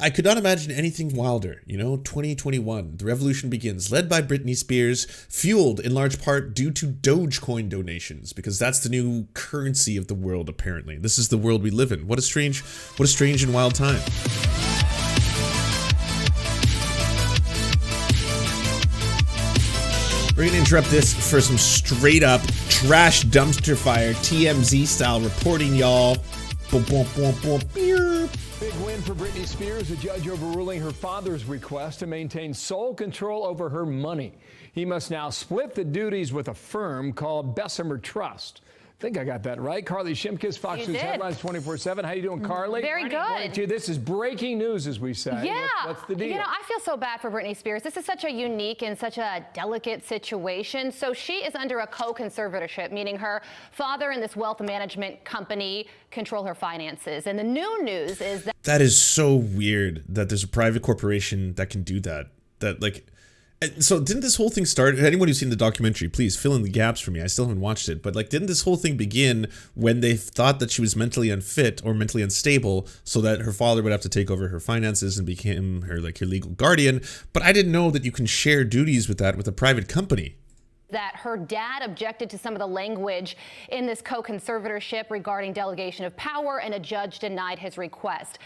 I could not imagine anything wilder. 2021, the revolution begins, led by Britney Spears, fueled in large part due to Dogecoin donations, because that's the new currency of the world, apparently. This is the world we live in. What a strange and wild time. We're going to interrupt this for some straight up trash dumpster fire TMZ style reporting, y'all. Boom, boom, boom, boom. Big win for Britney Spears, a judge overruling her father's request to maintain sole control over her money. He must now split the duties with a firm called Bessemer Trust. I think I got that right. Carly Shimkus, Fox News Headlines 24/7. How you doing, Carly? Very good. This is breaking news, as we say. Yeah. What's the deal? I feel so bad for Britney Spears. This is such a unique and such a delicate situation. So she is under a co-conservatorship, meaning her father and this wealth management company control her finances. And the new news is that... That is so weird that there's a private corporation that can do that. So didn't this whole thing start, anyone who's seen the documentary, please fill in the gaps for me. I still haven't watched it. But didn't this whole thing begin when they thought that she was mentally unfit or mentally unstable so that her father would have to take over her finances and became her legal guardian? But I didn't know that you can share duties with that with a private company. That her dad objected to some of the language in this co-conservatorship regarding delegation of power, and a judge denied his request.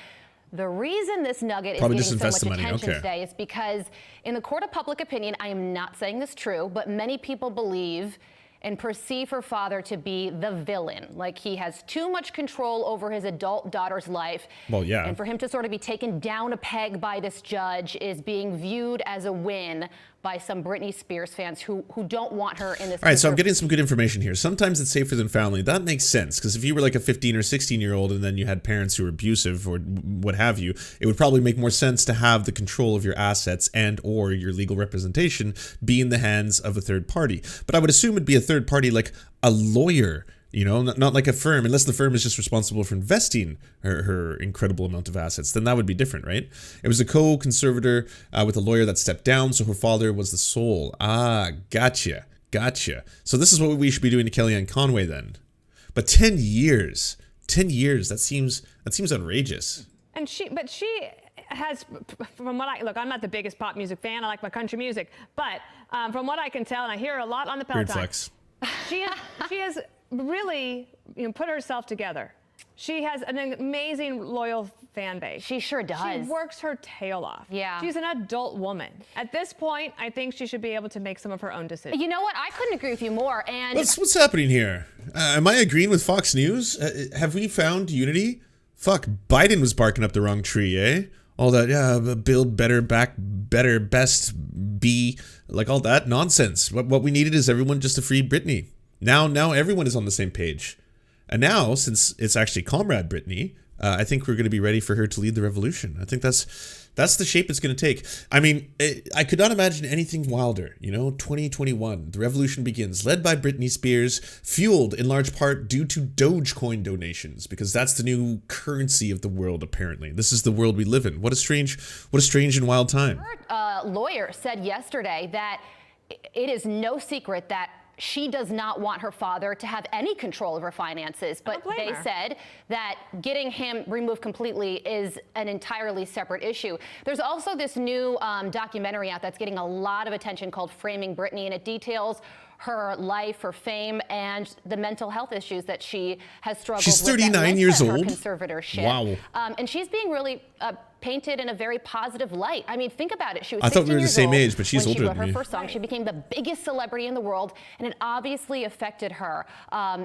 The reason this nugget is getting so much attention today is because in the court of public opinion, I am not saying this true, but many people believe and perceive her father to be the villain. Like he has too much control over his adult daughter's life. Well, yeah. And for him to sort of be taken down a peg by this judge is being viewed as a win by some Britney Spears fans who don't want her in this. All right, so I'm getting some good information here. Sometimes it's safer than family. That makes sense, because if you were like a 15 or 16-year-old and then you had parents who were abusive or what have you, it would probably make more sense to have the control of your assets and or your legal representation be in the hands of a third party. But I would assume it'd be a third party like a lawyer, not like a firm, unless the firm is just responsible for investing her incredible amount of assets. Then that would be different, right? It was a co-conservator with a lawyer that stepped down, so her father was the sole. Ah, gotcha. So this is what we should be doing to Kellyanne Conway then. But 10 years, that seems outrageous. And she has, from what I'm not the biggest pop music fan. I like my country music, but from what I can tell, and I hear a lot on the Peloton. Weird flex. She has really put herself together. She has an amazing loyal fan base. She sure does. She works her tail off. Yeah. She's an adult woman. At this point, I think she should be able to make some of her own decisions. You know what? I couldn't agree with you more. And what's happening here? Am I agreeing with Fox News? Have we found unity? Fuck, Biden was barking up the wrong tree, eh? All that, build better, back better, best, be, all that nonsense. What we needed is everyone just to free Britney. Now everyone is on the same page. And now, since it's actually Comrade Britney, I think we're going to be ready for her to lead the revolution. I think that's the shape it's going to take. I mean, I could not imagine anything wilder. 2021, the revolution begins, led by Britney Spears, fueled in large part due to Dogecoin donations, because that's the new currency of the world, apparently. This is the world we live in. What a strange and wild time. Her lawyer said yesterday that it is no secret that she does not want her father to have any control over finances, but they said that getting him removed completely is an entirely separate issue. There's also this new documentary out that's getting a lot of attention called Framing Britney, and it details her life, her fame, and the mental health issues that she has struggled with. She's 39 years old. Her conservatorship. Wow. And she's being really painted in a very positive light. I mean, think about it. She was I thought we were the same age, but she's older than me. When she wrote her first song, she became the biggest celebrity in the world, and it obviously affected her.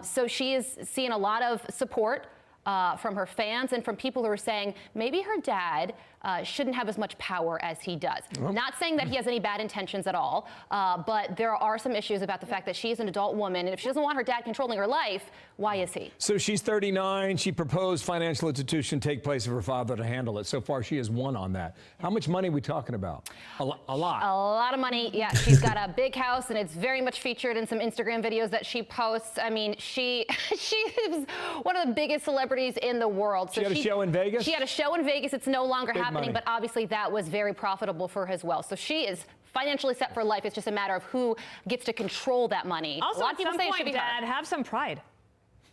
So she is seeing a lot of support from her fans and from people who are saying maybe her dad shouldn't have as much power as he does. Not saying that he has any bad intentions at all, but there are some issues about the fact that she's an adult woman, and if she doesn't want her dad controlling her life, why is he? So she's 39. She proposed financial institution take place of her father to handle it. So far, she has won on that. How much money are we talking about? A lot. A lot of money. Yeah, she's got a big house, and it's very much featured in some Instagram videos that she posts. I mean, she is one of the biggest celebrities in the world. So she had a show in Vegas? She had a show in Vegas. It's no longer happening, money. But obviously that was very profitable for her as well. So she is financially set for life. It's just a matter of who gets to control that money. Also, a lot of people say it should be Dad, her. have some pride.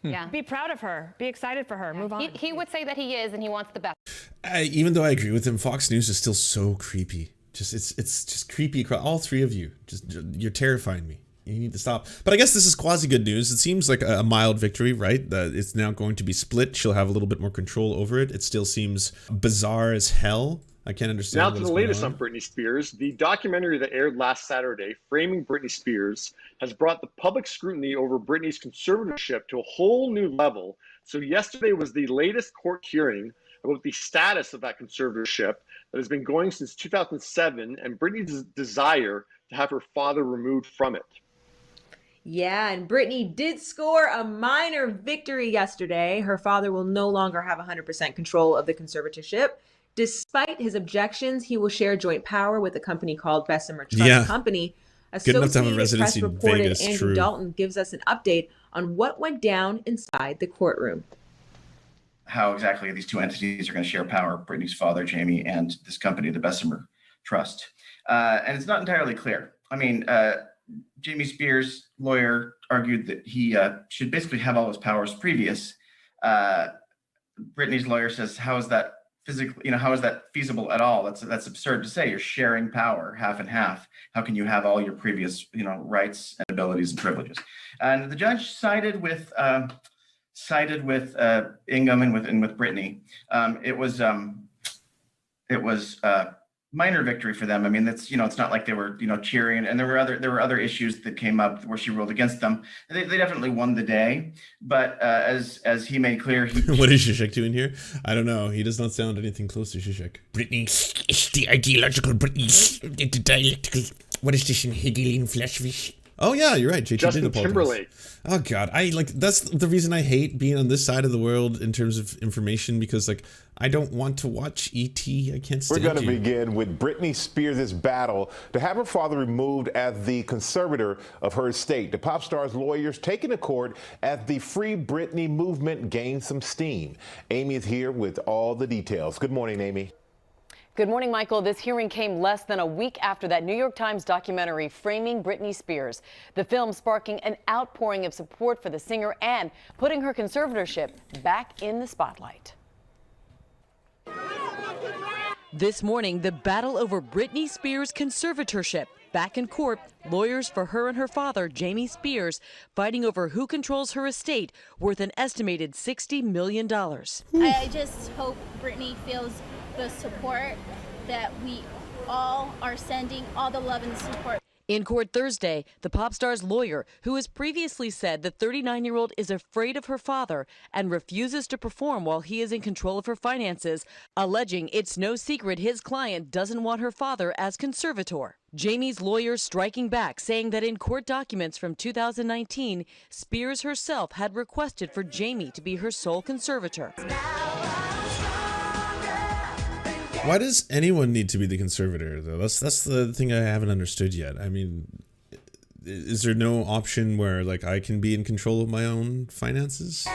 Yeah. Be proud of her. Be excited for her. Move on. He would say that he is, and he wants the best. Even though I agree with him, Fox News is still so creepy. It's just creepy across all three of you. You're terrifying me. You need to stop. But I guess this is quasi good news. It seems like a mild victory, right? That it's now going to be split. She'll have a little bit more control over it. It still seems bizarre as hell. I can't understand. Now to the latest on Britney Spears. The documentary that aired last Saturday, Framing Britney Spears, has brought the public scrutiny over Britney's conservatorship to a whole new level. So yesterday was the latest court hearing about the status of that conservatorship that has been going since 2007 and Britney's desire to have her father removed from it. Yeah, and Britney did score a minor victory yesterday. Her father will no longer have 100% control of the conservatorship. Despite his objections, he will share joint power with a company called Bessemer Trust Company. Good enough to have a Associated residency Press in reported Vegas. Andrew True. Dalton gives us an update on what went down inside the courtroom. How exactly these two entities are going to share power, Britney's father, Jamie, and this company, the Bessemer Trust. And it's not entirely clear. I mean, Jamie Spears' lawyer argued that he should basically have all his powers previous. Britney's lawyer says, how is that physically, how is that feasible at all? That's absurd to say. You're sharing power half and half. How can you have all your previous, rights and abilities and privileges? And the judge sided with Ingham and with Britney. It was minor victory for them. I mean, that's, it's not like they were, cheering, and there were other issues that came up where she ruled against them. They definitely won the day, but as he made clear, what is Zizek doing here? I don't know. He does not sound anything close to Zizek. Britney is the ideological Britney, the dialectical. What is this in Hegelian fleshfish? Oh yeah, you're right. JT Justin did apologize. Timberlake. Oh god, that's the reason I hate being on this side of the world in terms of information, because I don't want to watch E.T. I can't stand We're going to you. begin with Britney Spears' battle to have her father removed as the conservator of her estate. The pop star's lawyers taking to court as the Free Britney movement gains some steam. Amy is here with all the details. Good morning, Amy. Good morning, Michael. This hearing came less than a week after that New York Times documentary, Framing Britney Spears. The film sparking an outpouring of support for the singer and putting her conservatorship back in the spotlight. This morning, the battle over Britney Spears' conservatorship. Back in court, lawyers for her and her father, Jamie Spears, fighting over who controls her estate, worth an estimated $60 million. I just hope Britney feels the support that we all are sending, all the love and the support. In court Thursday, the pop star's lawyer, who has previously said the 39-year-old is afraid of her father and refuses to perform while he is in control of her finances, alleging it's no secret his client doesn't want her father as conservator. Jamie's lawyer striking back, saying that in court documents from 2019, Spears herself had requested for Jamie to be her sole conservator. Why does anyone need to be the conservator, though? That's the thing I haven't understood yet. I mean, is there no option where, I can be in control of my own finances?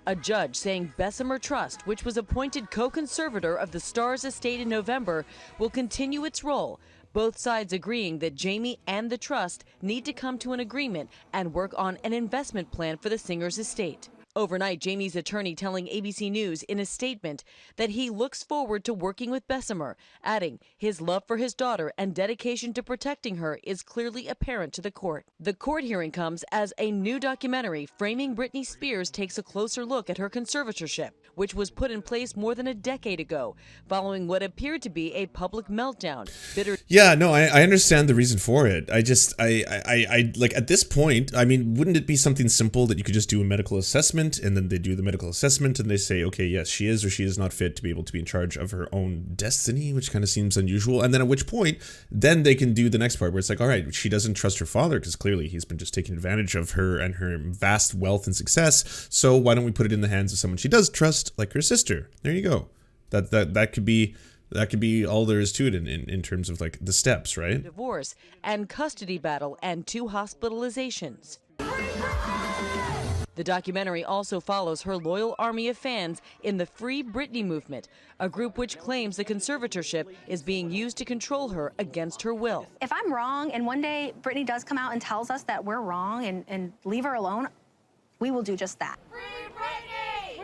A judge saying Bessemer Trust, which was appointed co-conservator of the star's estate in November, will continue its role. Both sides agreeing that Jamie and the trust need to come to an agreement and work on an investment plan for the singer's estate. Overnight, Jamie's attorney telling ABC News in a statement that he looks forward to working with Bessemer, adding his love for his daughter and dedication to protecting her is clearly apparent to the court. The court hearing comes as a new documentary, Framing Britney Spears, takes a closer look at her conservatorship, which was put in place more than a decade ago, following what appeared to be a public meltdown. Yeah, no, I understand the reason for it. I at this point, I mean, wouldn't it be something simple that you could just do a medical assessment, and then they do the medical assessment and they say, okay, yes, she is or she is not fit to be able to be in charge of her own destiny, which kind of seems unusual. And then at which point, then they can do the next part where it's like, all right, she doesn't trust her father because clearly he's been just taking advantage of her and her vast wealth and success. So why don't we put it in the hands of someone she does trust, like her sister? There you go. That could be all there is to it in terms of the steps, right? Divorce and custody battle and 2 hospitalizations. The documentary also follows her loyal army of fans in the Free Britney movement, a group which claims the conservatorship is being used to control her against her will. If I'm wrong and one day Britney does come out and tells us that we're wrong and leave her alone, we will do just that.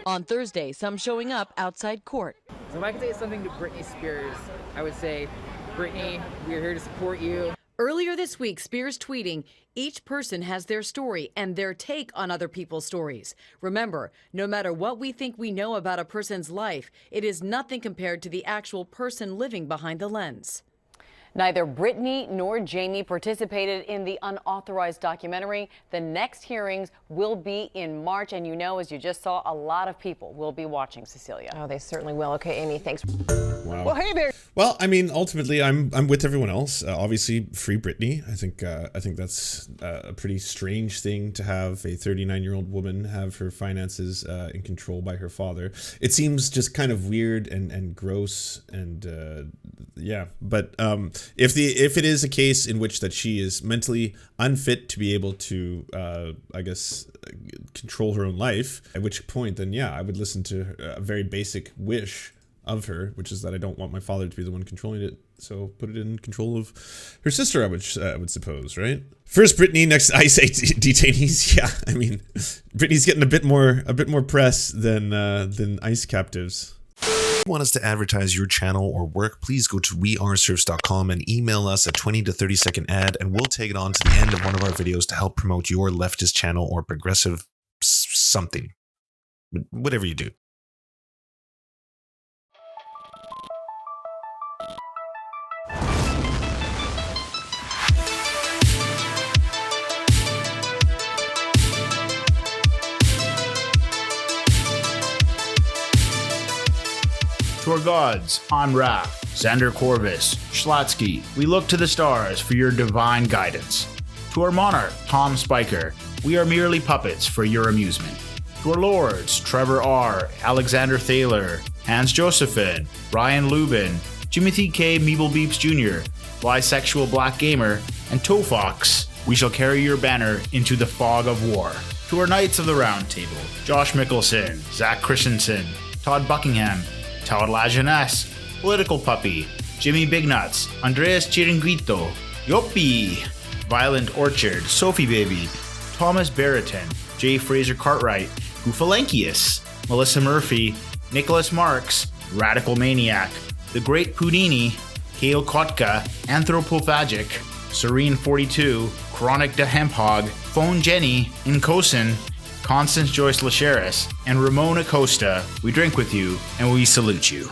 On Thursday, some showing up outside court. So if I could say something to Britney Spears, I would say, Britney, we're here to support you. Earlier this week, Spears tweeting, "Each person has their story and their take on other people's stories. Remember, no matter what we think we know about a person's life, it is nothing compared to the actual person living behind the lens." Neither Britney nor Jamie participated in the unauthorized documentary. The next hearings will be in March, and you know, as you just saw, a lot of people will be watching, Cecilia. Oh, they certainly will. Okay, Amy, thanks. Wow. Well, hey there. Well, I mean, ultimately, I'm with everyone else. Obviously, free Britney. I think that's a pretty strange thing to have a 39-year-old woman have her finances in control by her father. It seems just kind of weird and gross and yeah. But if it is a case in which that she is mentally unfit to be able to, I guess, control her own life, at which point then yeah, I would listen to a very basic wish of her, which is that I don't want my father to be the one controlling it. So put it in control of her sister, I would suppose, right? First Britney, next ICE detainees. Yeah, I mean, Britney's getting a bit more press than ICE captives. If you want us to advertise your channel or work, please go to weareserfs.com and email us a 20 to 30 second ad, and we'll take it on to the end of one of our videos to help promote your leftist channel or progressive something, whatever you do. To our gods, Anra, Xander Corvus, Schlatsky, we look to the stars for your divine guidance. To our monarch, Tom Spiker, we are merely puppets for your amusement. To our lords, Trevor R., Alexander Thaler, Hans Josephine, Ryan Lubin, Timothy K. Meeblebeeps Jr., Bisexual Black Gamer, and Tofox, we shall carry your banner into the fog of war. To our Knights of the Round Table, Josh Mickelson, Zach Christensen, Todd Buckingham, Todd Lajeunesse, Political Puppy, Jimmy Bignuts, Andreas Chiringuito, Yoppie, Violent Orchard, Sophie Baby, Thomas Barrington, J. Fraser Cartwright, Goofalankius, Melissa Murphy, Nicholas Marks, Radical Maniac, The Great Pudini, Kale Kotka, Anthropophagic, Serene 42, Chronic de Hemphog, Phone Jenny, Incosin, Constance Joyce Lacheris, and Ramon Acosta, we drink with you and we salute you.